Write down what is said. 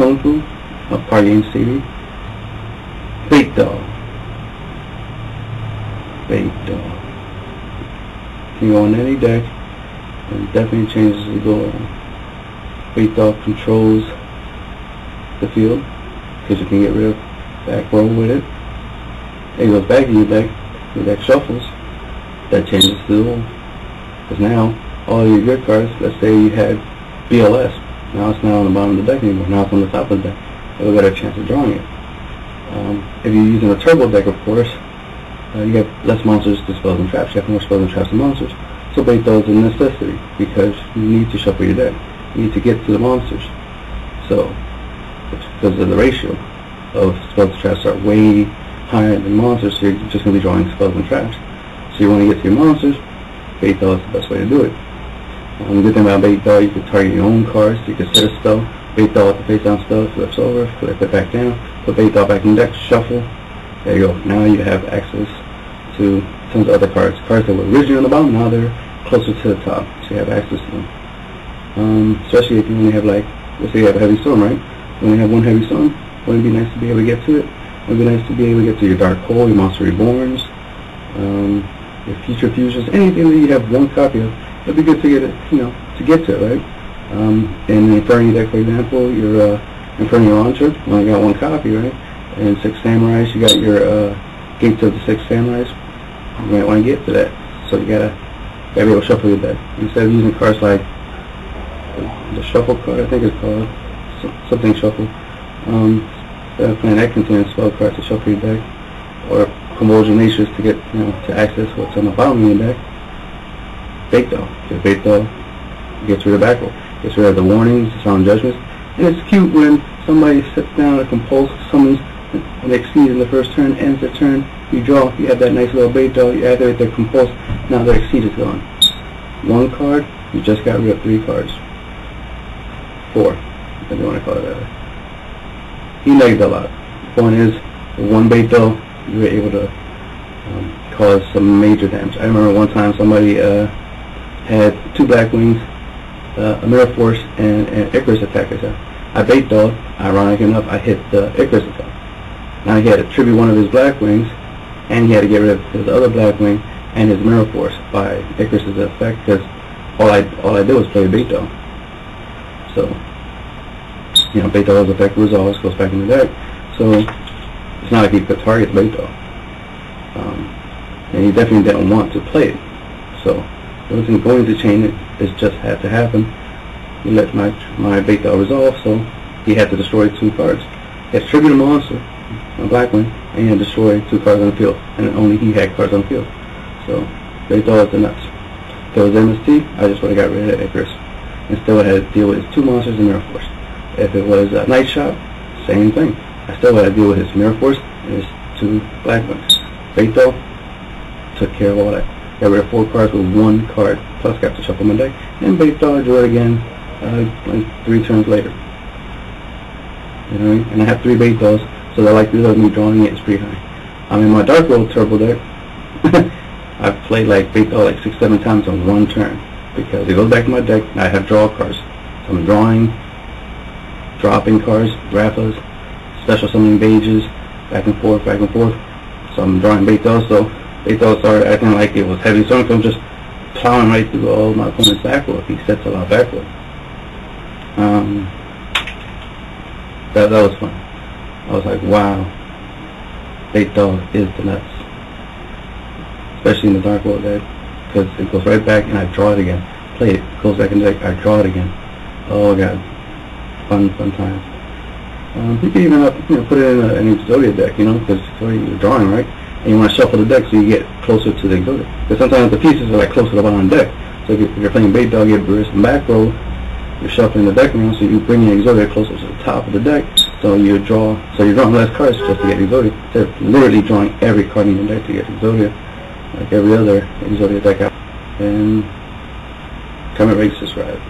Kung Fu, Card Game TV. Bait Dog. Bait Dog. You go on any deck, and definitely changes the goal. Bait Dog controls the field, because you can get rid of back row with it. It goes back in your deck shuffles. That changes the rule. Because now, all your good cards, let's say you had BLS, now it's not on the bottom of the deck anymore, now it's on the top of the deck. You'll get a chance of drawing it. If you're using a turbo deck, of course, you have less monsters to spells and traps. You have more spells and traps and monsters. So Bait Dog is a necessity, because you need to shuffle your deck. You need to get to the monsters. So, because of the ratio of spells and traps are way higher than monsters, so you're just going to be drawing spells and traps. So you want to get to your monsters, Bait Dog is the best way to do it. The good thing about Bait Dog, you can target your own cards. You can set a spell, Bait Dog with the face down spell, flips over, flip it back down, put Bait Dog back in the deck, shuffle. There you go. Now you have access to tons of other cards. Cards that were originally on the bottom, now they're closer to the top, so you have access to them. Especially if you only have, like, let's say you have a heavy storm, right? You only have one heavy storm. Wouldn't it be nice to be able to get to it? Wouldn't it be nice to be able to get to your Dark Hole, your Monster Reborns, your Future Fusions, anything that you have one copy of. It'd be good to get it, to get to it, right? In the Infernity deck, for example, your Infernity Launcher, you only got one copy, right? And 6 Samurais, you got your Gates of the 6 Samurais. You might want to get to that, so you gotta be able to shuffle your deck. Instead of using cards like the Shuffle card, I think it's called, something Shuffle. Instead of playing that contains spell cards to shuffle your deck, or Convulsion Natures to get, to access what's on the bottom of your deck. Bait Dog. Because Bait Dog gets rid of back row, gets rid of the warnings, the sound judgments, and it's cute when somebody sits down and compulse summons and exceeds in the first turn, ends the turn, you draw, you have that nice little Bait Dog, you activate their compulse, now their exceed is gone. One card, you just got rid of 3 cards. 4, if you want to call it that. He negged a lot. The point is, with one Bait Dog, you were able to cause some major damage. I remember one time somebody had 2 Black Wings, a Mirror Force, and an Icarus attack. I Bait Dog. Ironic enough, I hit the Icarus attack. Now he had to tribute one of his Black Wings, and he had to get rid of his other Black Wing and his Mirror Force by Icarus's effect, because all I did was play a Bait Dog. So, Bait Dog's effect resolves, goes back in the deck. So it's not like he could target Bait Dog. And he definitely didn't want to play it. So it wasn't going to change it, it just had to happen. He let my Bait Dog resolve, so he had to destroy 2 cards. He had to tribute a monster, a Black Wing, and he had to destroy 2 cards on the field, and only he had cards on the field. So Bait Dog is the nuts. If it was MST, I just would have got rid of Icarus. Instead I had to deal with his 2 monsters and Mirror Force. If it was Night Shot, same thing. I still had to deal with his Mirror Force and his 2 Black Wings. Bait Dog took care of all that. Got rid of 4 cards with 1 card, plus got to shuffle my deck, and Bait Dog drew it again like 3 turns later. You know what I mean? And I have 3 Bait Dogs, so the likelihood of me drawing it is pretty high. I'm in my Dark World Turbo deck. I've played like Bait Dog like 6-7 times on 1 turn, because it goes back to my deck and I have draw cards. So I'm drawing, dropping cards, Raffas, special summoning Bages, back and forth, back and forth. So I'm drawing Bait Dog, so Bait Dog started acting like it was heavy storm, so I'm just plowing right through all my opponent's back row. He sets a lot back row. That was fun. I was like, wow, Bait Dog is the nuts. Especially in the Dark World deck, because it goes right back and I draw it again. Play it, goes back in the deck, I draw it again. Oh god, fun times. You can even put it in an Exodia deck, because you're drawing, right? And you want to shuffle the deck so you get closer to the Exodia. Because sometimes the pieces are like closer to the bottom of the deck. So if you're playing Bait Dog, you have Burst and back row, you're shuffling the deck around, so you bring your Exodia closer to the top of the deck. So you're drawing less cards just to get Exodia. Instead of literally drawing every card in your deck to get Exodia, like every other Exodia deck out. And Comet Race just ride.